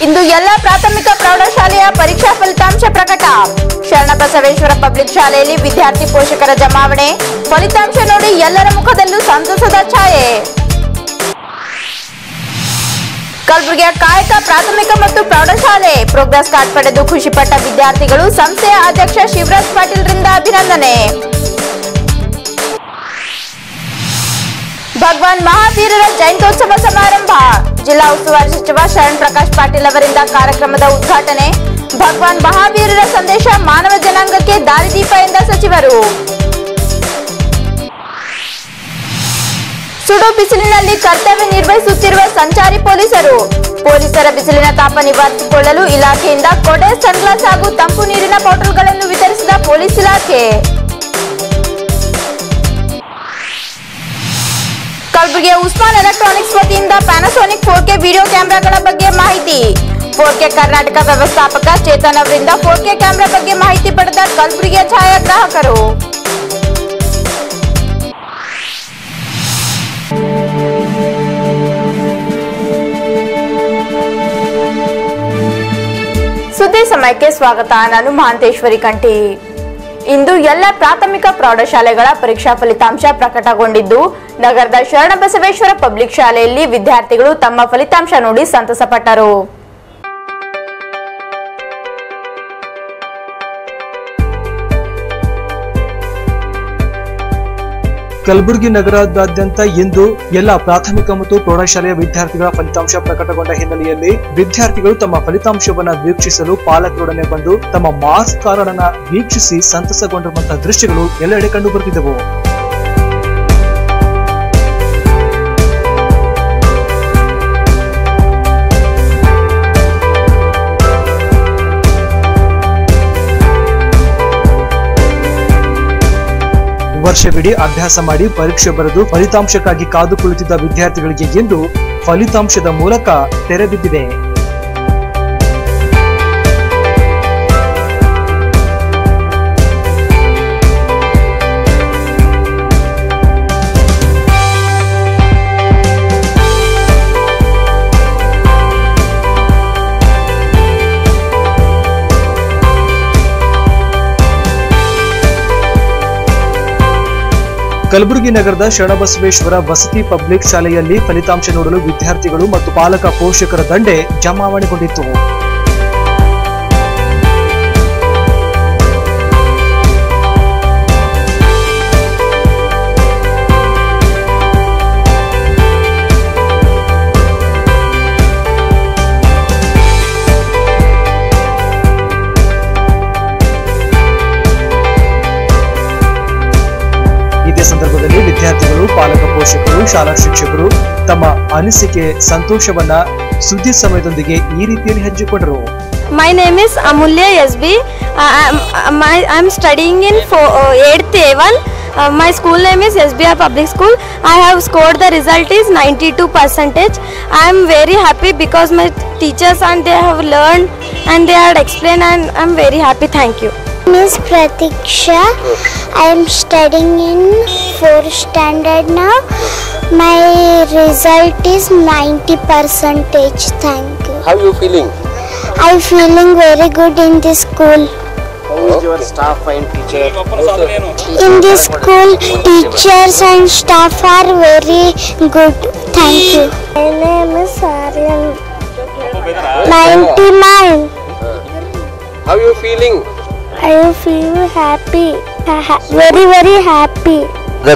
ಇಂದು ಎಲ್ಲ ಪ್ರಾಥಮಿಕ ಪ್ರೌಢಶಾಲೆಯ ಪರೀಕ್ಷಾ ಫಲಿತಾಂಶ ಪ್ರಕಟ. ಶರಣಬಸವೇಶ್ವರ ಪಬ್ಲಿಕ್ ಶಾಲೆಯಲ್ಲಿ ವಿದ್ಯಾರ್ಥಿ ಪೋಷಕರ ಜಮಾವಣೆ. ಫಲಿತಾಂಶ ನೋಡಿ ಎಲ್ಲರ ಮುಖದಲ್ಲೂ ಸಂತಸದ ಛಾಯೆ. ಕಲಬುರಗಿಯ ಕಾಯಕ ಪ್ರಾಥಮಿಕ ಮತ್ತು ಪ್ರೌಢಶಾಲೆ ಪ್ರೋಗ್ರೆಸ್ ಕಾರ್ಡ್ ಪಡೆದು ಖುಷಿಪಟ್ಟ ವಿದ್ಯಾರ್ಥಿಗಳು. ಸಂಸ್ಥೆಯ ಅಧ್ಯಕ್ಷ ಶಿವರಾಜ್ ಪಾಟೀಲ್ರಿಂದ ಅಭಿನಂದನೆ. ಭಗವಾನ್ ಮಹಾವೀರರ ಜಯಂತ್ಯೋತ್ಸವ ಸಮಾರಂಭ. ಜಿಲ್ಲಾ ಉಸ್ತುವಾರಿ ಸಚಿವ ಶರಣ್ ಪ್ರಕಾಶ್ ಪಾಟೀಲ್ ಅವರಿಂದ ಕಾರ್ಯಕ್ರಮದ ಉದ್ಘಾಟನೆ. ಭಗವಾನ್ ಮಹಾವೀರರ ಸಂದೇಶ ಮಾನವ ಜನಾಂಗಕ್ಕೆ ದಾರಿದೀಪ ಎಂದ ಸಚಿವರು. ಸುಡು ಬಿಸಿಲಿನಲ್ಲಿ ಕರ್ತವ್ಯ ನಿರ್ವಹಿಸುತ್ತಿರುವ ಸಂಚಾರಿ ಪೊಲೀಸರು. ಪೊಲೀಸರ ಬಿಸಿಲಿನ ತಾಪ ನಿವಾರಿಸಿಕೊಳ್ಳಲು ಇಲಾಖೆಯಿಂದ ಕೊಡೆ, ಸನ್ಗ್ಲಾಸ್ ಹಾಗೂ ತಂಪು ನೀರಿನ ಬಾಟಲ್ಗಳನ್ನು ವಿತರಿಸಿದ ಪೊಲೀಸ್ ಇಲಾಖೆ. ಕಲಬುರಗಿಯ ಉಸ್ಮಾನ್ ಎಲೆಕ್ಟ್ರಾನಿಕ್ಸ್ ವತಿಯಿಂದ ಪ್ಯಾನಾಸೋನಿಕ್ 4K ವಿಡಿಯೋ ಕ್ಯಾಮೆರಾಗಳ ಬಗ್ಗೆ ಮಾಹಿತಿ. 4K ಕರ್ನಾಟಕ ವ್ಯವಸ್ಥಾಪಕ ಚೇತನ್ ಅವರಿಂದ 4K ಕ್ಯಾಮೆರಾ ಬಗ್ಗೆ ಮಾಹಿತಿ ಪಡೆದ ಕಲಬುರಗಿಯ ಛಾಯಾಗ್ರಾಹಕರು. ಸುದ್ದಿ ಸಮಯಕ್ಕೆ ಸ್ವಾಗತ. ನಾನು ಮಹಾಂತೇಶ್ವರಿ ಕಂಠಿ. ಇಂದು ಎಲ್ಲ ಪ್ರಾಥಮಿಕ ಪ್ರೌಢಶಾಲೆಗಳ ಪರೀಕ್ಷಾ ಫಲಿತಾಂಶ ಪ್ರಕಟಗೊಂಡಿದ್ದು, ನಗರದ ಶರಣಬಸವೇಶ್ವರ ಪಬ್ಲಿಕ್ ಶಾಲೆಯಲ್ಲಿ ವಿದ್ಯಾರ್ಥಿಗಳು ತಮ್ಮ ಫಲಿತಾಂಶ ನೋಡಿ ಸಂತಸಪಟ್ಟರು. ಕಲಬುರಗಿ ನಗರದಾದ್ಯಂತ ಇಂದು ಎಲ್ಲ ಪ್ರಾಥಮಿಕ ಮತ್ತು ಪ್ರೌಢಶಾಲೆಯ ವಿದ್ಯಾರ್ಥಿಗಳ ಫಲಿತಾಂಶ ಪ್ರಕಟಗೊಂಡ ಹಿನ್ನೆಲೆಯಲ್ಲಿ ವಿದ್ಯಾರ್ಥಿಗಳು ತಮ್ಮ ಫಲಿತಾಂಶವನ್ನ ವೀಕ್ಷಿಸಲು ಪಾಲಕರೊಡನೆ ಬಂದು ತಮ್ಮ ಮಾರ್ಕ್ಸ್ ಕಾರ್ಡ್ ಅನ್ನು ವೀಕ್ಷಿಸಿ ಸಂತಸಗೊಂಡಿರುವಂತಹ ದೃಶ್ಯಗಳು ಎಲ್ಲೆಡೆ ಕಂಡು ಬರುತ್ತಿದ್ದವು. ವರ್ಷವಿಡೀ ಅಭ್ಯಾಸ ಮಾಡಿ ಪರೀಕ್ಷೆ ಬರೆದು ಫಲಿತಾಂಶಕ್ಕಾಗಿ ಕಾದು ಕುಳಿತಿದ್ದ ವಿದ್ಯಾರ್ಥಿಗಳಿಗೆ ಇಂದು ಫಲಿತಾಂಶದ ಮೂಲಕ ತೆರೆಬಿದ್ದಿದೆ. ಕಲಬುರಗಿ ನಗರದ ಶರಣಬಸವೇಶ್ವರ ವಸತಿ ಪಬ್ಲಿಕ್ ಶಾಲೆಯಲ್ಲಿ ಫಲಿತಾಂಶ ನೋಡಲು ವಿದ್ಯಾರ್ಥಿಗಳು ಮತ್ತು ಪಾಲಕ ಪೋಷಕರ ದಂಡೆ ಜಮಾವಣೆಗೊಂಡಿತ್ತು. ಇದೇ ಸಂದರ್ಭದಲ್ಲಿ ವಿದ್ಯಾರ್ಥಿಗಳು, ಪಾಲಕ ಪೋಷಕರು, ಶಾಲಾ ಶಿಕ್ಷಕರು ತಮ್ಮ ಅನಿಸಿಕೆ, ಸಂತೋಷವನ್ನ ಸುದ್ದಿ ಸಮಯದೊಂದಿಗೆ ಈ ರೀತಿಯಲ್ಲಿ ಹಂಚಿಕೊಂಡರು. My name is Amulya SB. I'm studying in 8th A1. My school name is SBR Public School. I have scored the result is 92%. I am very happy because my teachers and they have learned and they had explained and I am very happy. Thank you. Miss Pratiksha, I am studying in 4th standard now. My result is 90%. Thank you. How are you feeling? I am feeling very good in this school. How is your staff and teacher? In this school, teachers and staff are very good. Thank you. My name is Aryan. 99. How are you feeling? I feel happy. Very very happy.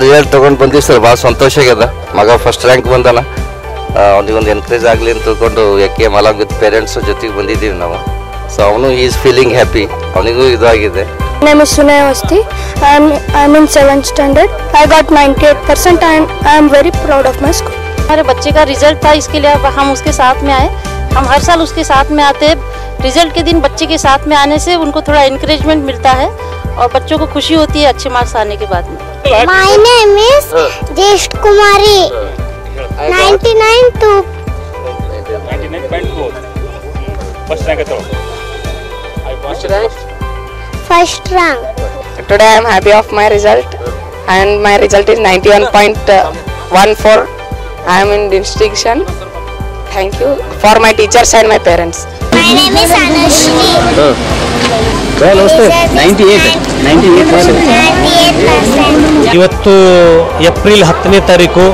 Result ತಗೊಂಡು ಬಂದಿವಿ sir, ಭಾಳ ಸಂತೋಷ ಆಗ್ಯದ. ಮಗ first rank ಬಂದಾನ, ಅವನಿಗೊಂದು encourage ಆಗಲಿ ಅಂತ ತಿಳ್ಕೊಂಡು ಯಾಕೆ ಅಲಾಂಗ್ ವಿತ್ ಪೇರೆಂಟ್ಸ್ ಜೊತೆಗೆ ಬಂದಿದ್ದೀವಿ ನಾವು. ಸೊ ಅವನು ಈಸ್ ಫೀಲಿಂಗ್ ಹ್ಯಾಪಿ, ಅವನಿಗೂ ಇದು ಆಗಿದೆ. My name is Sunay Awasthi. I am in 7th standard. I got 98% and I am very proud of my school. हमारे बच्चे का रिजल्ट था, इसके लिए अब हम उसके साथ में आए. हम हर साल उसके साथ में आते हैं. रिजल्ट के दिन बच्चे के साथ में आने से उनको थोड़ा इनकरेजमेंट मिलता है और बच्चों को खुशी होती है अच्छे मार्क्स आने के बाद में. My name is Jeshth Kumari. 99.2. First rank. First rank. Today I am happy of my result and my result is 91.14. I am in distinction. Thank you for my teachers and my parents. My name is Anushri. ನಮಸ್ತೆ. 98%. ಇವತ್ತು April 10ನೇ ತಾರೀಕು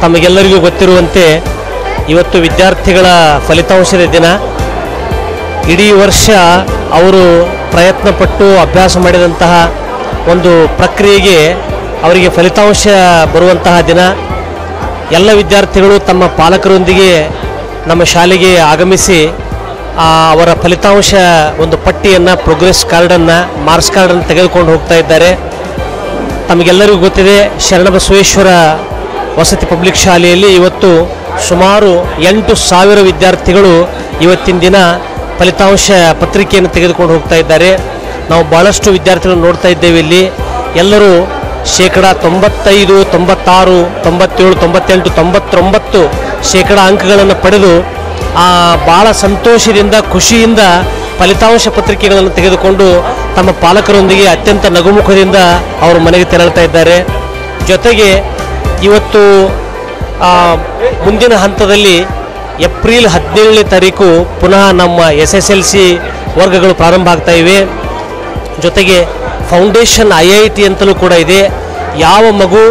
ತಮಗೆಲ್ಲರಿಗೂ ಗೊತ್ತಿರುವಂತೆ ಇವತ್ತು ವಿದ್ಯಾರ್ಥಿಗಳ ಫಲಿತಾಂಶದ ದಿನ. ಇಡೀ ವರ್ಷ ಅವರು ಪ್ರಯತ್ನಪಟ್ಟು ಅಭ್ಯಾಸ ಮಾಡಿದಂತಹ ಒಂದು ಪ್ರಕ್ರಿಯೆಗೆ ಅವರಿಗೆ ಫಲಿತಾಂಶ ಬರುವಂತಹ ದಿನ. ಎಲ್ಲ ವಿದ್ಯಾರ್ಥಿಗಳು ತಮ್ಮ ಪಾಲಕರೊಂದಿಗೆ ನಮ್ಮ ಶಾಲೆಗೆ ಆಗಮಿಸಿ ಅವರ ಫಲಿತಾಂಶ ಒಂದು ಪಟ್ಟಿಯನ್ನು, ಪ್ರೋಗ್ರೆಸ್ ಕಾರ್ಡನ್ನು, ಮಾರ್ಕ್ಸ್ ಕಾರ್ಡನ್ನು ತೆಗೆದುಕೊಂಡು ಹೋಗ್ತಾ ಇದ್ದಾರೆ. ತಮಗೆಲ್ಲರಿಗೂ ಗೊತ್ತಿದೆ, ಶರಣಬಸವೇಶ್ವರ ವಸತಿ ಪಬ್ಲಿಕ್ ಶಾಲೆಯಲ್ಲಿ ಇವತ್ತು ಸುಮಾರು 8,000 ವಿದ್ಯಾರ್ಥಿಗಳು ಇವತ್ತಿನ ದಿನ ಫಲಿತಾಂಶ ಪತ್ರಿಕೆಯನ್ನು ತೆಗೆದುಕೊಂಡು ಹೋಗ್ತಾ ಇದ್ದಾರೆ. ನಾವು ಭಾಳಷ್ಟು ವಿದ್ಯಾರ್ಥಿಗಳನ್ನು ನೋಡ್ತಾ ಇದ್ದೇವೆ. ಇಲ್ಲಿ ಎಲ್ಲರೂ 95%, 96%, 97%, 98%, 99% ಅಂಕಗಳನ್ನು ಪಡೆದು ಭಾಳ ಸಂತೋಷದಿಂದ, ಖುಷಿಯಿಂದ ಫಲಿತಾಂಶ ಪತ್ರಿಕೆಗಳನ್ನು ತೆಗೆದುಕೊಂಡು ತಮ್ಮ ಪಾಲಕರೊಂದಿಗೆ ಅತ್ಯಂತ ನಗುಮುಖದಿಂದ ಅವರು ಮನೆಗೆ ತೆರಳುತ್ತಾ ಇದ್ದಾರೆ. ಜೊತೆಗೆ ಇವತ್ತು ಮುಂದಿನ ಹಂತದಲ್ಲಿ ಏಪ್ರಿಲ್ 17ನೇ ತಾರೀಕು ಪುನಃ ನಮ್ಮ SSLC ವರ್ಗಗಳು ಪ್ರಾರಂಭ ಆಗ್ತಾ ಇವೆ. ಜೊತೆಗೆ ಫೌಂಡೇಶನ್ IIT ಅಂತಲೂ ಕೂಡ ಇದೆ. ಯಾವ ಮಗು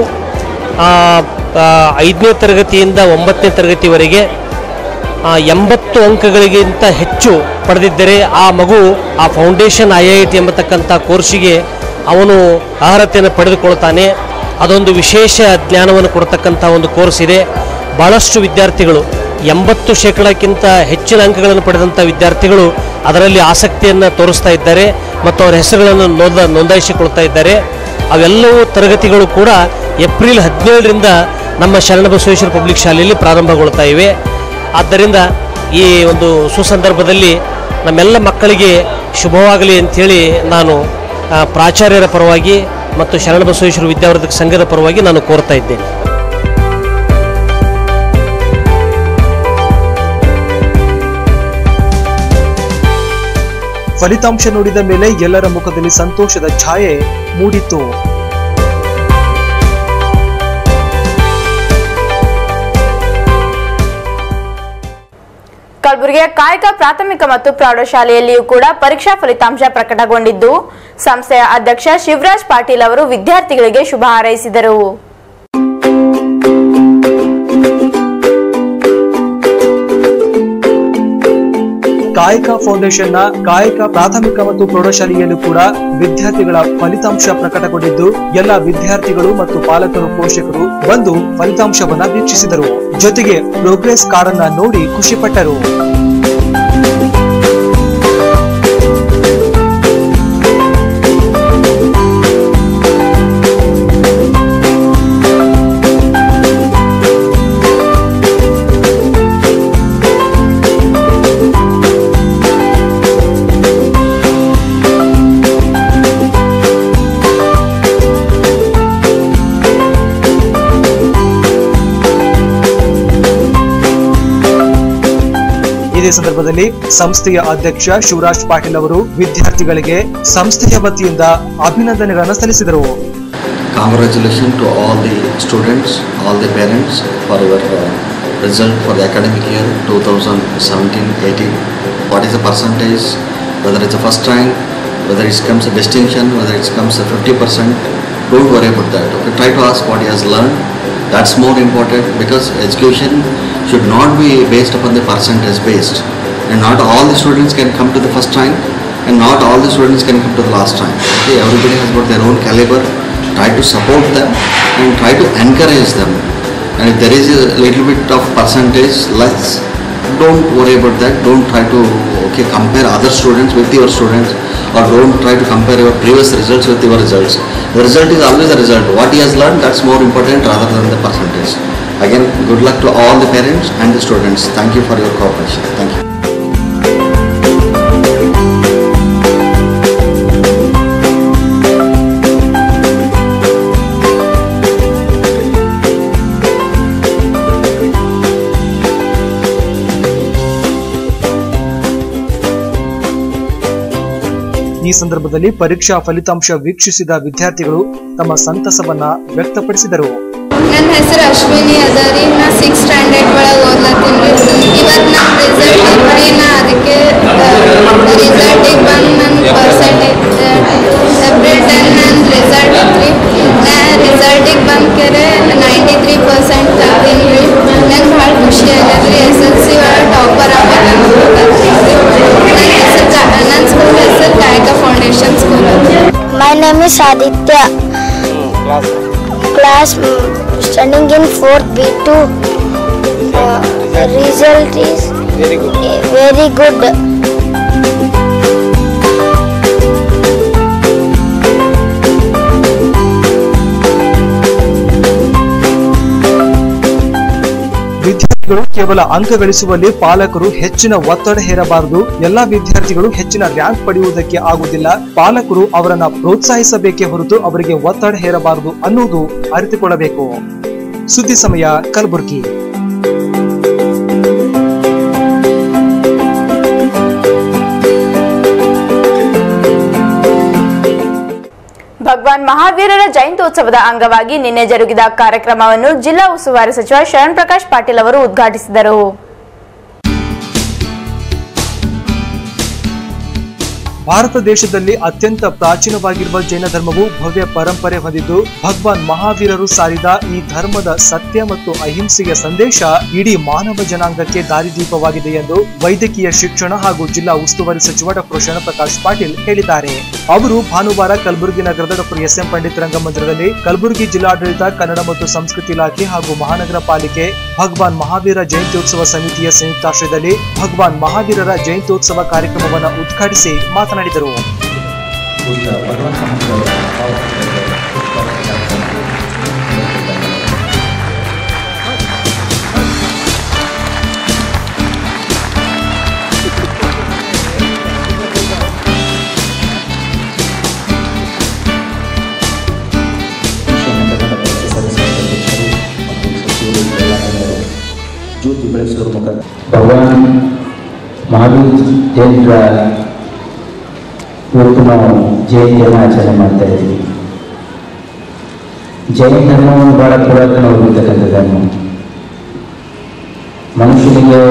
5ನೇ ತರಗತಿಯಿಂದ 9ನೇ ತರಗತಿವರೆಗೆ 80 ಅಂಕಗಳಿಗಿಂತ ಹೆಚ್ಚು ಪಡೆದಿದ್ದರೆ ಆ ಮಗು ಆ ಫೌಂಡೇಶನ್ IIT ಎಂಬತಕ್ಕಂಥ ಕೋರ್ಸಿಗೆ ಅವನು ಅರ್ಹತೆಯನ್ನು ಪಡೆದುಕೊಳ್ತಾನೆ. ಅದೊಂದು ವಿಶೇಷ ಜ್ಞಾನವನ್ನು ಕೊಡ್ತಕ್ಕಂಥ ಒಂದು ಕೋರ್ಸ್ ಇದೆ. ಭಾಳಷ್ಟು ವಿದ್ಯಾರ್ಥಿಗಳು 80%ಕ್ಕಿಂತ ಹೆಚ್ಚಿನ ಅಂಕಗಳನ್ನು ಪಡೆದಂಥ ವಿದ್ಯಾರ್ಥಿಗಳು ಅದರಲ್ಲಿ ಆಸಕ್ತಿಯನ್ನು ತೋರಿಸ್ತಾ ಇದ್ದಾರೆ ಮತ್ತು ಅವರ ಹೆಸರುಗಳನ್ನು ನೋಂದಾಯಿಸಿಕೊಳ್ತಾ ಇದ್ದಾರೆ. ಅವೆಲ್ಲವೂ ತರಗತಿಗಳು ಕೂಡ ಏಪ್ರಿಲ್ 17ರಿಂದ ನಮ್ಮ ಶರಣಬಸವೇಶ್ವರ ಪಬ್ಲಿಕ್ ಶಾಲೆಯಲ್ಲಿ ಪ್ರಾರಂಭಗೊಳ್ತಾ ಇವೆ. ಆದ್ದರಿಂದ ಈ ಒಂದು ಸುಸಂದರ್ಭದಲ್ಲಿ ನಮ್ಮೆಲ್ಲ ಮಕ್ಕಳಿಗೆ ಶುಭವಾಗಲಿ ಅಂಥೇಳಿ ನಾನು ಪ್ರಾಚಾರ್ಯರ ಪರವಾಗಿ ಮತ್ತು ಶರಣಬಸವೇಶ್ವರ ವಿದ್ಯಾವರ್ಧಕ ಸಂಘದ ಪರವಾಗಿ ನಾನು ಕೋರ್ತಾ ಇದ್ದೇನೆ. ಫಲಿತಾಂಶ ನೋಡಿದ ಮೇಲೆ ಎಲ್ಲರ ಮುಖದಲ್ಲಿ ಸಂತೋಷದ ಛಾಯೆ ಮೂಡಿತು. ಕಲಬುರಗಿಯ ಕಾಯಕ ಪ್ರಾಥಮಿಕ ಮತ್ತು ಪ್ರೌಢಶಾಲೆಯಲ್ಲಿಯೂ ಕೂಡ ಪರೀಕ್ಷಾ ಫಲಿತಾಂಶ ಪ್ರಕಟಗೊಂಡಿದ್ದು, ಸಂಸ್ಥೆಯ ಅಧ್ಯಕ್ಷ ಶಿವರಾಜ್ ಪಾಟೀಲ್ ಅವರು ವಿದ್ಯಾರ್ಥಿಗಳಿಗೆ ಶುಭ ಹಾರೈಸಿದರು. ಕಾಯಕ ಫೌಂಡೇಶನ್ನ ಕಾಯಕ ಪ್ರಾಥಮಿಕ ಮತ್ತು ಪ್ರೌಢಶಾಲೆಯಲ್ಲೂ ಕೂಡ ವಿದ್ಯಾರ್ಥಿಗಳ ಫಲಿತಾಂಶ ಪ್ರಕಟಗೊಂಡಿದ್ದು, ಎಲ್ಲ ವಿದ್ಯಾರ್ಥಿಗಳು ಮತ್ತು ಪಾಲಕರು, ಪೋಷಕರು ಬಂದು ಫಲಿತಾಂಶವನ್ನ ವೀಕ್ಷಿಸಿದರು. ಜೊತೆಗೆ ಪ್ರೋಗ್ರೆಸ್ ಕಾರ್ಡ್ ಅನ್ನ ನೋಡಿ ಖುಷಿಪಟ್ಟರು. ಇದೇ ಸಂದರ್ಭದಲ್ಲಿ ಸಂಸ್ಥೆಯ ಅಧ್ಯಕ್ಷ ಶಿವರಾಜ್ ಪಾಟೀಲ್ ಅವರು ವಿದ್ಯಾರ್ಥಿಗಳಿಗೆ ಸಂಸ್ಥೆಯ ವತಿಯಿಂದ ಅಭಿನಂದನೆಗಳನ್ನು ಸಲ್ಲಿಸಿದರು. Congratulations to all the students, all the parents for your result for the academic year 2017-18. What is the percentage? Whether it's a first rank, whether it comes a distinction, whether it comes a 50%, don't worry about that. Okay, try to ask what he has learned. That's more important, because education should not be based upon the percentage based, and not all the students can come to the first rank, and not all the students can come to the last rank. Okay, everybody has got their own caliber. Try to support them and try to encourage them, and if there is a little bit of percentage less, don't worry about that. Don't try to compare other students with your students, or don't try to compare your previous results with your results. The result is always a result. What he has learned, that's more important rather than the percentage. Again, good luck to all the parents and the students. Thank you for your cooperation. Thank you. ಈ ಸಂದರ್ಭದಲ್ಲಿ ಪರೀಕ್ಷಾ ಫಲಿತಾಂಶ ವೀಕ್ಷಿಸಿದ ವಿದ್ಯಾರ್ಥಿಗಳು ತಮ್ಮ ಸಂತಸವನ್ನ ವ್ಯಕ್ತಪಡಿಸಿದರು. ನನ್ನ ಹೆಸರು ಅಶ್ವಿನಿ ಅದರಿ. ನಾ 6th ಸ್ಟ್ಯಾಂಡರ್ಡ್ ಒಳಗೆ ಓದ್ಲತ್ತೀನಿ. ಈ name is Aditya. Class studying in 4th B2. Result is very good. ವಿದ್ಯಾರ್ಥಿಗಳು ಕೇವಲ ಅಂಕ ಗಳಿಸುವಲ್ಲಿ ಪಾಲಕರು ಹೆಚ್ಚಿನ ಒತ್ತಡ ಹೇರಬಾರದು. ಎಲ್ಲಾ ವಿದ್ಯಾರ್ಥಿಗಳು ಹೆಚ್ಚಿನ ರ್ಯಾಂಕ್ ಪಡೆಯುವುದಕ್ಕೆ ಆಗುವುದಿಲ್ಲ. ಪಾಲಕರು ಅವರನ್ನ ಪ್ರೋತ್ಸಾಹಿಸಬೇಕೇ ಹೊರತು ಅವರಿಗೆ ಒತ್ತಡ ಹೇರಬಾರದು ಅನ್ನುವುದು ಅರಿತುಕೊಳ್ಳಬೇಕು. ಸುದ್ದಿ ಸಮಯ ಕಲಬುರಗಿ. ಭಗವಾನ್ ಮಹಾವೀರರ ಜಯಂತ್ಯೋತ್ಸವದ ಅಂಗವಾಗಿ ನಿನ್ನೆ ಜರುಗಿದ ಕಾರ್ಯಕ್ರಮವನ್ನು ಜಿಲ್ಲಾ ಉಸ್ತುವಾರಿ ಸಚಿವ ಶರಣ್ ಪ್ರಕಾಶ್ ಪಾಟೀಲ್ ಅವರು ಉದ್ಘಾಟಿಸಿದರು. ಭಾರತ ದೇಶದಲ್ಲಿ ಅತ್ಯಂತ ಪ್ರಾಚೀನವಾಗಿರುವ ಜೈನ ಧರ್ಮವು ಭವ್ಯ ಪರಂಪರೆ ಹೊಂದಿದ್ದು ಭಗವಾನ್ ಮಹಾವೀರರು ಸಾರಿದ ಈ ಧರ್ಮದ ಸತ್ಯ ಮತ್ತು ಅಹಿಂಸೆಯ ಸಂದೇಶ ಇಡೀ ಮಾನವ ಜನಾಂಗಕ್ಕೆ ದಾರಿದೀಪವಾಗಿದೆ ಎಂದು ವೈದ್ಯಕೀಯ ಶಿಕ್ಷಣ ಹಾಗೂ ಜಿಲ್ಲಾ ಉಸ್ತುವಾರಿ ಸಚಿವ ಡಾಕ್ಟರ್ ಶರಣ್ ಪ್ರಕಾಶ್ ಪಾಟೀಲ್ ಹೇಳಿದ್ದಾರೆ. ಅವರು ಭಾನುವಾರ ಕಲಬುರಗಿ ನಗರದ ಡಾಕ್ಟರ್ ಎಸ್.ಎಂ. ಪಂಡಿತ್ ರಂಗಮಂದಿರದಲ್ಲಿ ಕಲಬುರಗಿ ಜಿಲ್ಲಾಡಳಿತ, ಕನ್ನಡ ಮತ್ತು ಸಂಸ್ಕೃತಿ ಇಲಾಖೆ ಹಾಗೂ ಮಹಾನಗರ ಪಾಲಿಕೆ ಭಗವಾನ್ ಮಹಾವೀರ ಜಯಂತ್ಯೋತ್ಸವ ಸಮಿತಿಯ ಸಂಯುಕ್ತಾಶ್ರಯದಲ್ಲಿ ಭಗವಾನ್ ಮಹಾವೀರರ ಜಯಂತ್ಯೋತ್ಸವ ಕಾರ್ಯಕ್ರಮವನ್ನು ಉದ್ಘಾಟಿಸಿ ಮಾತನಾಡಿದರು. ಭಗವಾನ್ ಮಹಾವೀರ ಜಯಂತಿಯ ಇವತ್ತು ನಾವು ಜಯಂತಿಯನ್ನು ಆಚರಣೆ ಮಾಡ್ತಾ ಇದ್ದೀವಿ. ಜೈನ ಧರ್ಮವನ್ನು ಬಹಳ ಪುರಾತನವಾಗಿರ್ತಕ್ಕಂಥ ಧರ್ಮ. ಮನುಷ್ಯನಿಗೆ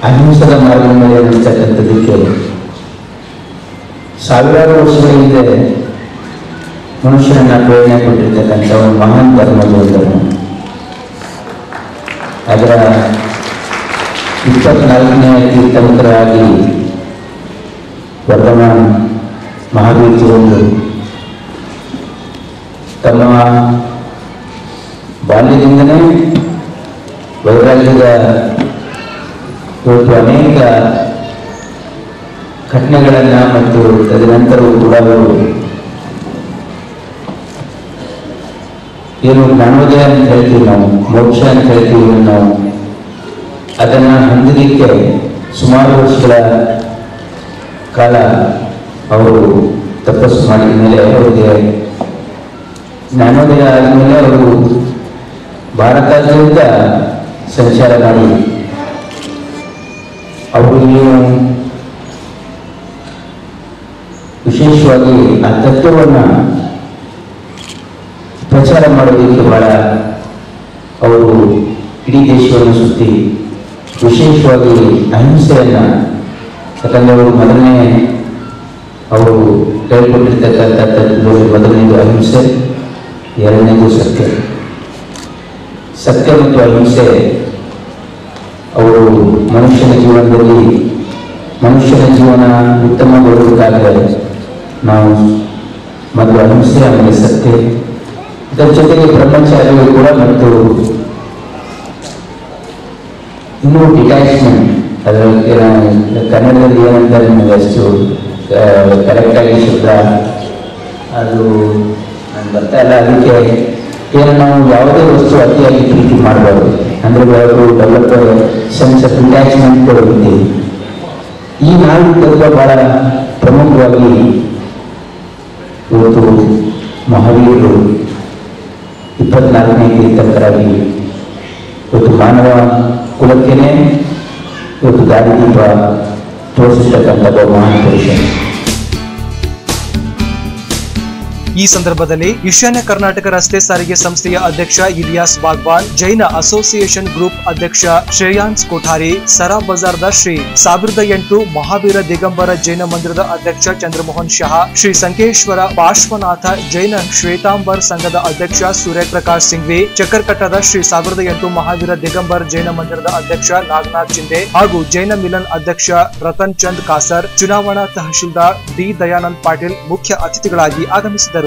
ಅಹಿಂಸದ ಮಾರ್ಗದ ಮೇಲೆ ನಡೆಸ್ತಕ್ಕಂಥದಕ್ಕೆ ಸಾವಿರಾರು ವರ್ಷಗಳ ಹಿಂದೆ ಮನುಷ್ಯನನ್ನ ಪ್ರೇರಣೆ ಕೊಟ್ಟಿರ್ತಕ್ಕಂಥ ಒಂದು ಮಹಾನ್ ಧರ್ಮ ಧರ್ಮ. ಅದರ 24ನೇ ತೀರ್ಥಂಕರಾಗಿ ವರ್ಧಮಾನ್ ಮಹಾವೀರ್ ಜಯಂತಿ ತಮ್ಮ ಬಾಲ್ಯದಿಂದನೇ ವೈರಾಗ್ಯದ ಇವತ್ತು ಅನೇಕ ಘಟನೆಗಳನ್ನು ಮತ್ತು ತದನಂತರವೂ ಕೂಡ ಅವರು ಏನು ಜ್ಞಾನೋದಯ ಅಂತ ಹೇಳ್ತೀವಿ ನಾವು, ಮೋಕ್ಷ ಅಂತ ಹೇಳ್ತೀವಿ ನಾವು, ಅದನ್ನು ಹೊಂದಲಿಕ್ಕೆ ಸುಮಾರು ವರ್ಷಗಳ ಕಾಲ ಅವರು ತಪಸ್ಸು ಮಾಡಿದ ಮೇಲೆ ಅವರಿಗೆ ಜ್ಞಾನೋದಯ ಆದಮೇಲೆ ಅವರು ಭಾರತಾದ್ಯಂತ ಸಂಚಾರ ಮಾಡಿ ಅವರು ವಿಶೇಷವಾಗಿ ಆ ತತ್ವವನ್ನು ಪ್ರಚಾರ ಮಾಡೋದಕ್ಕೆ ಬಹಳ ಅವರು ಇಡೀ ದೇಶವನ್ನು ಸುತ್ತಿ ವಿಶೇಷವಾಗಿ ಅಹಿಂಸೆಯನ್ನು, ಯಾಕಂದರೆ ಅವರು ಮೊದಲನೇ ಅವರು ಹೇಳ್ಕೊಟ್ಟಿರ್ತಕ್ಕಂಥ ತತ್ವದಲ್ಲಿ ಮೊದಲನೇದು ಅಹಿಂಸೆ, ಎರಡನೇದು ಸತ್ಯ. ಸತ್ಯ ಮತ್ತು ಅಹಿಂಸೆ ಅವರು ಮನುಷ್ಯನ ಜೀವನದಲ್ಲಿ ಮನುಷ್ಯನ ಜೀವನ ಉತ್ತಮಗೊಳ್ಳುವುದಾದರೆ ನಾವು ಮೊದಲು ಅಹಿಂಸೆ, ಆಮೇಲೆ ಸತ್ಯ, ಇದರ ಜೊತೆಗೆ ಬ್ರಹ್ಮಚಾರ್ಯಗಳು ಕೂಡ ಮತ್ತು ಇನ್ನೂ ಡಿಟ್ಯಾಚ್ಮೆಂಟ್, ಅದರಲ್ಲಿ ಕನ್ನಡದಲ್ಲಿ ಏನಂತಾರೆ ನಿಮಗೆ ಅಷ್ಟು ಕರೆಕ್ಟಾಗಿ ಶಬ್ದ ಅದು ನಾನು ಬರ್ತಾ ಇಲ್ಲ. ಅದಕ್ಕೆ ಏನು ನಾವು ಯಾವುದೇ ವಸ್ತು ಅತಿಯಾಗಿ ಪ್ರೀತಿ ಮಾಡಬಾರ್ದು, ಅಂದರೆ ಅವರು ಡೆವಲಪ್ ಸೆನ್ಸ್ ಆಫ್ ಡಿಟ್ಯಾಚ್ಮೆಂಟ್ ಕೊಡುತ್ತೀವಿ. ಈ ನಾಲ್ಕು ತತ್ವ ಬಹಳ ಪ್ರಮುಖವಾಗಿ ಇವತ್ತು ಮಹಾವೀರರು 24ನೇ ತೀರ್ಥಂಕರಾಗಿ ಇವತ್ತು ಮಾನವ ಕುಲಕ್ಕೇನೆ ಇವತ್ತು ದಾರಿದೀಪ ತೋರಿಸಿರ್ತಕ್ಕಂಥ ಮಹಾನ್ ಪುರುಷ. ಈ ಸಂದರ್ಭದಲ್ಲಿ ಈಶಾನ್ಯ ಕರ್ನಾಟಕ ರಸ್ತೆ ಸಾರಿಗೆ ಸಂಸ್ಥೆಯ ಅಧ್ಯಕ್ಷ ಇಲಿಯಾಸ್ ಬಾಗ್ವಾನ್, ಜೈನ ಅಸೋಸಿಯೇಷನ್ ಗ್ರೂಪ್ ಅಧ್ಯಕ್ಷ ಶ್ರೇಯಾನ್ಸ್ ಕೋಠಾರಿ, ಸರಾ ಬಜಾರ್ದ ಶ್ರೀ 1008 ಮಹಾವೀರ ದಿಗಂಬರ ಜೈನ ಮಂದಿರದ ಅಧ್ಯಕ್ಷ ಚಂದ್ರಮೋಹನ್ ಶಹಾ, ಶ್ರೀ ಸಂಕೇಶ್ವರ ಪಾರ್ಶ್ವನಾಥ ಜೈನ ಶ್ವೇತಾಂಬರ್ ಸಂಘದ ಅಧ್ಯಕ್ಷ ಸೂರ್ಯಪ್ರಕಾಶ್ ಸಿಂಘ್ವಿ, ಚಕ್ಕರ್ಕಟ್ಟದ ಶ್ರೀ 1008 ಮಹಾವೀರ ದಿಗಂಬರ್ ಜೈನ ಮಂದಿರದ ಅಧ್ಯಕ್ಷ ನಾಗನಾಥ್ ಚಿಂದೆ ಹಾಗೂ ಜೈನ ಮಿಲನ್ ಅಧ್ಯಕ್ಷ ರತನ್ ಚಂದ್ ಕಾಸರ್, ಚುನಾವಣಾ ತಹಶೀಲ್ದಾರ್ ಡಿ ದಯಾನಂದ್ ಪಾಟೀಲ್ ಮುಖ್ಯ ಅತಿಥಿಗಳಾಗಿ ಆಗಮಿಸಿದರು.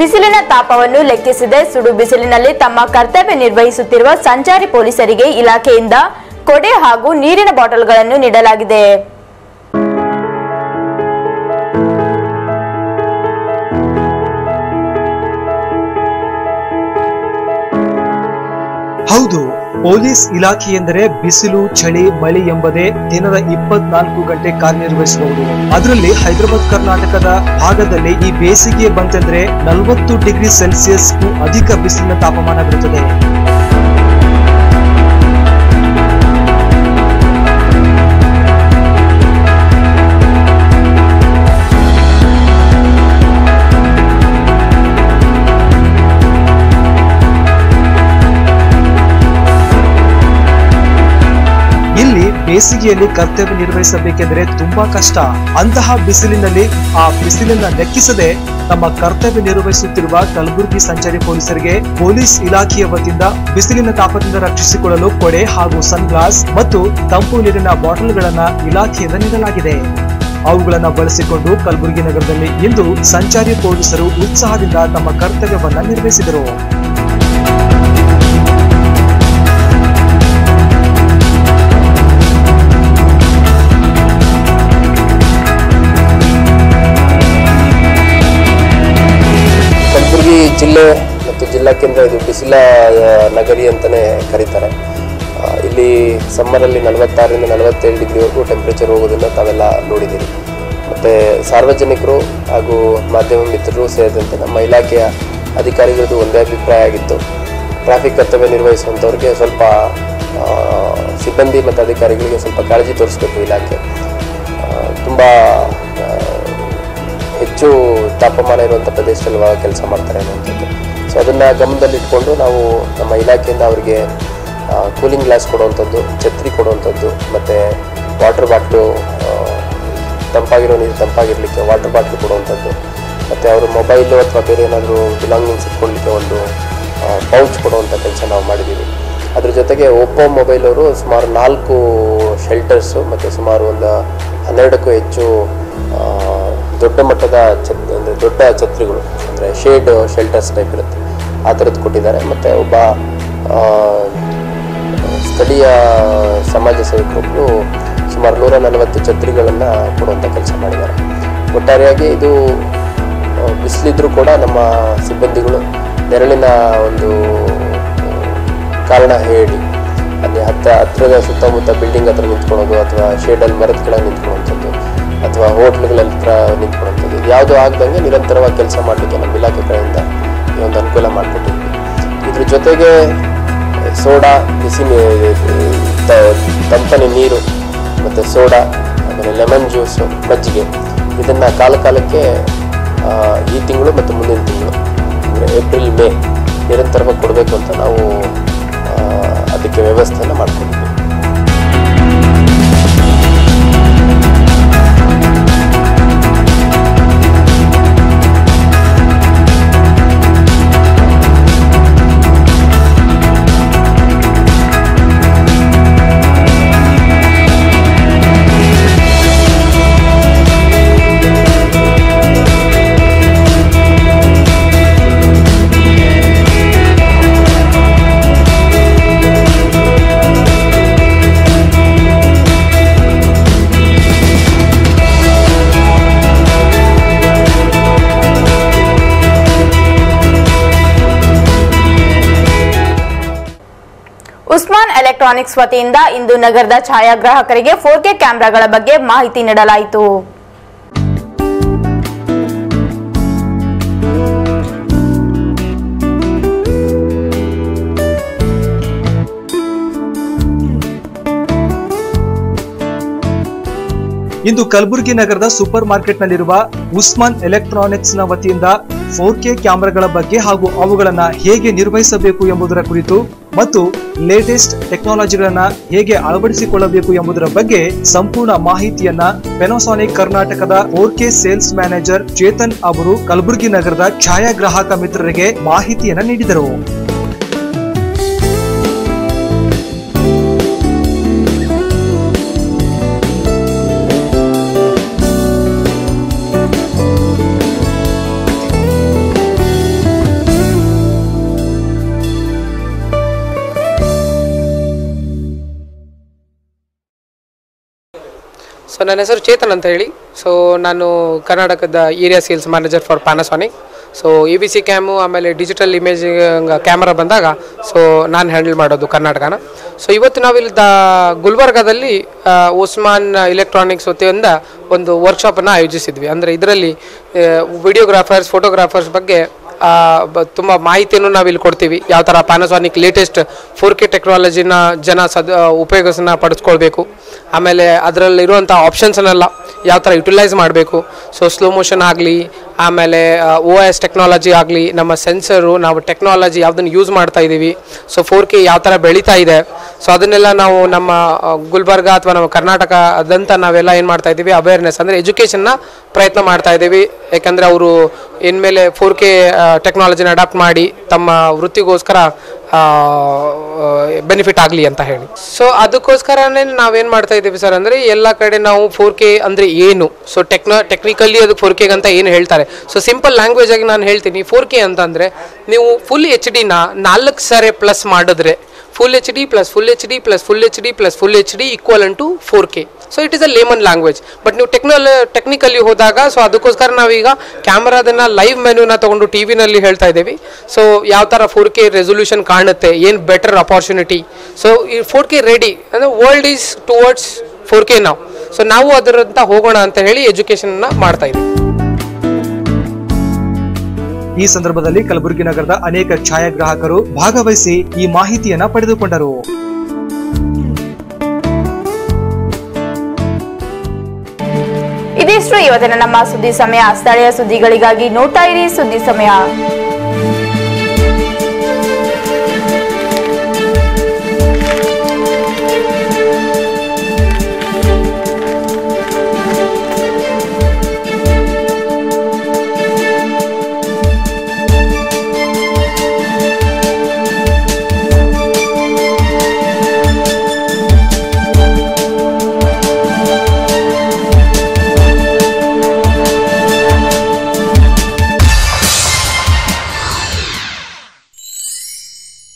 ಬಿಸಿಲಿನ ತಾಪವನ್ನು ಲೆಕ್ಕಿಸದೆ ಸುಡು ಬಿಸಿಲಿನಲ್ಲಿ ತಮ್ಮ ಕರ್ತವ್ಯ ನಿರ್ವಹಿಸುತ್ತಿರುವ ಸಂಚಾರಿ ಪೊಲೀಸರಿಗೆ ಇಲಾಖೆಯಿಂದ ಕೊಡೆ ಹಾಗೂ ನೀರಿನ ಬಾಟಲ್ಗಳನ್ನು ನೀಡಲಾಗಿದೆ. ಹೌದು, ಪೊಲೀಸ್ ಇಲಾಖೆ ಎಂದರೆ ಬಿಸಿಲು, ಚಳಿ, ಮಳೆ ಎಂಬುದೇ ದಿನದ 24 ಗಂಟೆ ಕಾರ್ಯನಿರ್ವಹಿಸಬಹುದು. ಅದರಲ್ಲಿ ಹೈದರಾಬಾದ್ ಕರ್ನಾಟಕದ ಭಾಗದಲ್ಲಿ ಈ ಬೇಸಿಗೆ ಬಂತೆಂದ್ರೆ 40 ಡಿಗ್ರಿ ಸೆಲ್ಸಿಯಸ್ಗೂ ಅಧಿಕ ಬಿಸಿಲಿನ ತಾಪಮಾನವಿರುತ್ತದೆ. ಇಲ್ಲಿ ಬೇಸಿಗೆಯಲ್ಲಿ ಕರ್ತವ್ಯ ನಿರ್ವಹಿಸಬೇಕೆಂದರೆ ತುಂಬಾ ಕಷ್ಟ. ಅಂತಹ ಬಿಸಿಲಿನಲ್ಲಿ ಆ ಬಿಸಿಲನ್ನ ಲೆಕ್ಕಿಸದೆ ತಮ್ಮ ಕರ್ತವ್ಯ ನಿರ್ವಹಿಸುತ್ತಿರುವ ಕಲಬುರಗಿ ಸಂಚಾರಿ ಪೊಲೀಸರಿಗೆ ಪೊಲೀಸ್ ಇಲಾಖೆಯ ವತಿಯಿಂದ ಬಿಸಿಲಿನ ತಾಪದಿಂದ ರಕ್ಷಿಸಿಕೊಳ್ಳಲು ಕೊಡೆ ಹಾಗೂ ಸನ್ಗ್ಲಾಸ್ ಮತ್ತು ತಂಪು ನೀರಿನ ಬಾಟಲ್ಗಳನ್ನ ಇಲಾಖೆಯಿಂದ ನೀಡಲಾಗಿದೆ. ಅವುಗಳನ್ನು ಬಳಸಿಕೊಂಡು ಕಲಬುರಗಿ ನಗರದಲ್ಲಿ ಇಂದು ಸಂಚಾರಿ ಪೊಲೀಸರು ಉತ್ಸಾಹದಿಂದ ತಮ್ಮ ಕರ್ತವ್ಯವನ್ನ ನಿರ್ವಹಿಸಿದರು. ಜಿಲ್ಲೆ ಮತ್ತು ಜಿಲ್ಲಾ ಕೇಂದ್ರ ಇದು ಬಿಸಿಲ ನಗರಿ ಅಂತಲೇ ಕರೀತಾರೆ. ಇಲ್ಲಿ ಸಮ್ಮರಲ್ಲಿ 46ರಿಂದ 47 ಡಿಗ್ರಿವರೆಗೂ ಟೆಂಪ್ರೇಚರ್ ಹೋಗೋದನ್ನು ತಾವೆಲ್ಲ ನೋಡಿದ್ದೀರಿ. ಮತ್ತು ಸಾರ್ವಜನಿಕರು ಹಾಗೂ ಮಾಧ್ಯಮ ಮಿತ್ರರು ಸೇರಿದಂತೆ ನಮ್ಮ ಇಲಾಖೆಯ ಅಧಿಕಾರಿಗಳದ್ದು ಒಂದೇ ಅಭಿಪ್ರಾಯ ಆಗಿತ್ತು. ಟ್ರಾಫಿಕ್ ಕರ್ತವ್ಯ ನಿರ್ವಹಿಸುವಂಥವ್ರಿಗೆ ಸ್ವಲ್ಪ ಸಿಬ್ಬಂದಿ ಮತ್ತು ಅಧಿಕಾರಿಗಳಿಗೆ ಸ್ವಲ್ಪ ಕಾಳಜಿ ತೋರಿಸಬೇಕು. ಇಲಾಖೆ ತುಂಬ ಹೆಚ್ಚು ತಾಪಮಾನ ಇರುವಂಥ ಪ್ರದೇಶದಲ್ಲಿ ಕೆಲಸ ಮಾಡ್ತಾರೆ ಅನ್ನುವಂಥದ್ದು. ಸೊ ಅದನ್ನು ಗಮನದಲ್ಲಿಟ್ಕೊಂಡು ನಾವು ನಮ್ಮ ಇಲಾಖೆಯಿಂದ ಅವರಿಗೆ ಕೂಲಿಂಗ್ ಗ್ಲಾಸ್ ಕೊಡುವಂಥದ್ದು, ಛತ್ರಿ ಕೊಡುವಂಥದ್ದು, ಮತ್ತು ವಾಟರ್ ಬಾಟ್ಲು, ತಂಪಾಗಿರೋ ನೀರು ತಂಪಾಗಿರಲಿಕ್ಕೆ ವಾಟರ್ ಬಾಟ್ಲು ಕೊಡುವಂಥದ್ದು, ಮತ್ತು ಅವರು ಮೊಬೈಲು ಅಥವಾ ಬೇರೆ ಏನಾದರೂ ಬಿಲಾಂಗಿಂಗ್ಸ್ ಇಟ್ಕೊಳ್ಳಲಿಕ್ಕೆ ಒಂದು ಪೌಚ್ ಕೊಡುವಂಥ ಕೆಲಸ ನಾವು ಮಾಡಿದ್ದೀವಿ. ಅದ್ರ ಜೊತೆಗೆ ಒಪ್ಪೋ ಮೊಬೈಲ್ ಅವರು ಸುಮಾರು 4 ಶೆಲ್ಟರ್ಸು ಮತ್ತು ಸುಮಾರು ಒಂದು 12ಕ್ಕೂ ಹೆಚ್ಚು ದೊಡ್ಡ ಮಟ್ಟದ ದೊಡ್ಡ ಛತ್ರಿಗಳು, ಅಂದರೆ ಶೇಡ್ ಶೆಲ್ಟರ್ಸ್ ಟೈಪ್ ಇರುತ್ತೆ, ಆ ಥರದ್ದು ಕೊಟ್ಟಿದ್ದಾರೆ. ಮತ್ತು ಒಬ್ಬ ಸ್ಥಳೀಯ ಸಮಾಜ ಸೇವಕರು ಸುಮಾರು 140 ಛತ್ರಿಗಳನ್ನು ಕೊಡುವಂಥ ಕೆಲಸ ಮಾಡಿದ್ದಾರೆ. ಒಟ್ಟಾರೆಯಾಗಿ ಇದು ಬಿಸಿಲಿದ್ರೂ ಕೂಡ ನಮ್ಮ ಸಿಬ್ಬಂದಿಗಳು ನೆರಳಿನ ಒಂದು ಕಾರಣ ಹೇಳಿ ಅಲ್ಲಿ ಹತ್ತಿರದ ಸುತ್ತಮುತ್ತ ಬಿಲ್ಡಿಂಗ್ ಹತ್ರ ನಿಂತ್ಕೊಳ್ಳೋದು ಅಥವಾ ಶೇಡಲ್ಲಿ ಮರದ ಕೆಳಗೆ ನಿಂತ್ಕೊಳ್ಳುವಂಥದ್ದು ಅಥವಾ ಹೋಟ್ಲುಗಳ ಹತ್ರ ನಿಂತ್ಕೊಳ್ಳುವಂಥದ್ದು ಯಾವುದೂ ಆಗದಂಗೆ ನಿರಂತರವಾಗಿ ಕೆಲಸ ಮಾಡಲಿಕ್ಕೆ ನಮ್ಮ ಇಲಾಖೆ ಕಡೆಯಿಂದ ಈ ಒಂದು ಅನುಕೂಲ ಮಾಡಿಕೊಟ್ಟಿದ್ವಿ. ಇದ್ರ ಜೊತೆಗೆ ಸೋಡಾ, ಬಿಸಿ ತಂಪನೆ ನೀರು ಮತ್ತು ಸೋಡಾ, ಆಮೇಲೆ ಲೆಮನ್ ಜ್ಯೂಸು, ಮಜ್ಜಿಗೆ ಇದನ್ನು ಕಾಲಕ್ಕೆ ಈ ತಿಂಗಳು ಮತ್ತು ಮುಂದಿನ ತಿಂಗಳು ಅಂದರೆ ಏಪ್ರಿಲ್ ಮೇ ನಿರಂತರವಾಗಿ ಕೊಡಬೇಕು ಅಂತ ನಾವು ಅದಕ್ಕೆ ವ್ಯವಸ್ಥೆಯನ್ನು ಮಾಡಿಕೊಂಡಿದ್ವಿ. ಉಸ್ಮಾನ್ ಎಲೆಕ್ಟ್ರಾನಿಕ್ಸ್ ವತಿಯಿಂದ ಇಂದು ನಗರದ ಛಾಯಾಗ್ರಾಹಕರಿಗೆ 4K ಕ್ಯಾಮೆರಾಗಳ ಬಗ್ಗೆ ಮಾಹಿತಿ ನೀಡಲಾಯಿತು. ಇಂದು ಕಲಬುರಗಿ ನಗರದ ಸೂಪರ್ ಮಾರ್ಕೆಟ್ ನಲ್ಲಿರುವ ಉಸ್ಮಾನ್ ಎಲೆಕ್ಟ್ರಾನಿಕ್ಸ್ ನ ವತಿಯಿಂದ 4K ಕ್ಯಾಮೆರಾಗಳ ಬಗ್ಗೆ ಹಾಗೂ ಅವುಗಳನ್ನ ಹೇಗೆ ನಿರ್ವಹಿಸಬೇಕು ಎಂಬುದರ ಕುರಿತು ಮತ್ತು ಲೇಟೆಸ್ಟ್ ಟೆಕ್ನಾಲಜಿಗಳನ್ನ ಹೇಗೆ ಅಳವಡಿಸಿಕೊಳ್ಳಬೇಕು ಎಂಬುದರ ಬಗ್ಗೆ ಸಂಪೂರ್ಣ ಮಾಹಿತಿಯನ್ನ ಪೆನಾಸೋನಿಕ್ ಕರ್ನಾಟಕದ 4K ಸೇಲ್ಸ್ ಮ್ಯಾನೇಜರ್ ಚೇತನ್ ಅವರು ಕಲಬುರಗಿ ನಗರದ ಛಾಯಾಗ್ರಾಹಕ ಮಿತ್ರರಿಗೆ ಮಾಹಿತಿಯನ್ನ ನೀಡಿದರು. ಸೊ ನನ್ನ ಹೆಸರು ಚೇತನ್ ಅಂತ ಹೇಳಿ. ಸೊ ನಾನು ಕರ್ನಾಟಕದ area sales manager for Panasonic. So ABC cam ಆಮೇಲೆ ಡಿಜಿಟಲ್ ಇಮೇಜಿಂಗ್ ಕ್ಯಾಮ್ರಾ ಬಂದಾಗ ಸೊ ನಾನು ಹ್ಯಾಂಡಲ್ ಮಾಡೋದು ಕರ್ನಾಟಕನ. ಸೊ ಇವತ್ತು ನಾವಿಲ್ಲಿ ಗುಲ್ಬರ್ಗಾದಲ್ಲಿ ಉಸ್ಮಾನ್ ಎಲೆಕ್ಟ್ರಾನಿಕ್ಸ್ ವತಿಯಿಂದ ಒಂದು ವರ್ಕ್ಶಾಪನ್ನು ಆಯೋಜಿಸಿದ್ವಿ. ಅಂದರೆ ಇದರಲ್ಲಿ ವಿಡಿಯೋಗ್ರಾಫರ್ಸ್, ಫೋಟೋಗ್ರಾಫರ್ಸ್ ಬಗ್ಗೆ ತುಂಬ ಮಾಹಿತಿಯನ್ನು ನಾವಿಲ್ಲಿ ಕೊಡ್ತೀವಿ. ಯಾವ ಥರ ಪ್ಯಾನಾಸೋನಿಕ್ ಲೇಟೆಸ್ಟ್ 4K ಟೆಕ್ನಾಲಜಿನ ಜನ ಉಪಯೋಗಸನ್ನ ಪಡಿಸ್ಕೊಳ್ಬೇಕು, ಆಮೇಲೆ ಅದರಲ್ಲಿರುವಂಥ ಆಪ್ಷನ್ಸನ್ನೆಲ್ಲ ಯಾವ ಥರ ಯುಟಿಲೈಸ್ ಮಾಡಬೇಕು. ಸೊ ಸ್ಲೋ ಮೋಷನ್ ಆಗಲಿ, ಆಮೇಲೆ OIS ಟೆಕ್ನಾಲಜಿ ಆಗಲಿ, ನಮ್ಮ ಸೆನ್ಸರು, ನಾವು ಟೆಕ್ನಾಲಜಿ ಯಾವುದನ್ನು ಯೂಸ್ ಮಾಡ್ತಾ ಇದ್ದೀವಿ, ಸೊ 4K ಯಾವ ಥರ ಬೆಳೀತಾ ಇದೆ, ಸೊ ಅದನ್ನೆಲ್ಲ ನಾವು ನಮ್ಮ ಗುಲ್ಬರ್ಗ ಅಥವಾ ನಮ್ಮ ಕರ್ನಾಟಕದಂತ ನಾವೆಲ್ಲ ಏನು ಮಾಡ್ತಾ ಇದ್ದೀವಿ, ಅವೇರ್ನೆಸ್ ಅಂದರೆ ಎಜುಕೇಷನ್ನ ಪ್ರಯತ್ನ ಮಾಡ್ತಾ ಇದ್ದೀವಿ. ಯಾಕಂದರೆ ಅವರು ಇನ್ಮೇಲೆ 4K ಟೆಕ್ನಾಲಜಿನ ಅಡಾಪ್ಟ್ ಮಾಡಿ ತಮ್ಮ ವೃತ್ತಿಗೋಸ್ಕರ ಬೆನಿಫಿಟ್ ಆಗಲಿ ಅಂತ ಹೇಳಿ. ಸೊ ಅದಕ್ಕೋಸ್ಕರನೇ ನಾವೇನು ಮಾಡ್ತಾ ಇದ್ದೀವಿ ಸರ್ ಅಂದರೆ ಎಲ್ಲ ಕಡೆ ನಾವು 4K ಅಂದರೆ ಏನು, ಸೊ ಟೆಕ್ನಿಕಲಿ ಅದಕ್ಕೆ 4K ಅಂತ ಏನು ಹೇಳ್ತಾರೆ. ಸೊ ಸಿಂಪಲ್ ಲ್ಯಾಂಗ್ವೇಜ್ ಆಗಿ ನಾನು ಹೇಳ್ತೀನಿ, 4K ಅಂತಂದರೆ ನೀವು ಫುಲ್ HD ನ 4 ಸರಿ ಪ್ಲಸ್ ಮಾಡಿದ್ರೆ full HD plus full HD plus full HD plus full HD equivalent to 4K. So it is a layman language. But ನೀವು ಟೆಕ್ನಿಕಲಿ ಹೋದಾಗ ಸೊ ಅದಕ್ಕೋಸ್ಕರ ನಾವೀಗ ಕ್ಯಾಮ್ರಾದನ್ನ ಲೈವ್ ಮೆನ್ಯೂನ ತೊಗೊಂಡು TV-ನಲ್ಲಿ ಹೇಳ್ತಾ ಇದ್ದೀವಿ. ಸೊ ಯಾವ ಥರ 4K ರೆಸೊಲ್ಯೂಷನ್ ಕಾಣುತ್ತೆ, ಏನು ಬೆಟರ್ ಅಪಾರ್ಚುನಿಟಿ. ಸೊ ಈ 4K ರೆಡಿ ಅಂದರೆ ವರ್ಲ್ಡ್ ಈಸ್ ಟುವರ್ಡ್ಸ್ 4K ನಾವು. ಸೊ ನಾವು ಅದರಂತ ಹೋಗೋಣ ಅಂತ ಹೇಳಿ ಎಜುಕೇಷನ್ನ ಮಾಡ್ತಾ ಇದ್ದೀವಿ. ಈ ಸಂದರ್ಭದಲ್ಲಿ ಕಲಬುರಗಿ ನಗರದ ಅನೇಕ ಛಾಯಾಗ್ರಾಹಕರು ಭಾಗವಹಿಸಿ ಈ ಮಾಹಿತಿಯನ್ನ ಪಡೆದುಕೊಂಡರು. ಇದಿಷ್ಟು ಇವತ್ತಿನ ನಮ್ಮ ಸುದ್ದಿ ಸಮಯ. ಸ್ಥಳೀಯ ಸುದ್ದಿಗಳಿಗಾಗಿ ನೋಡ್ತಾ ಇರಿ ಸುದ್ದಿ ಸಮಯ.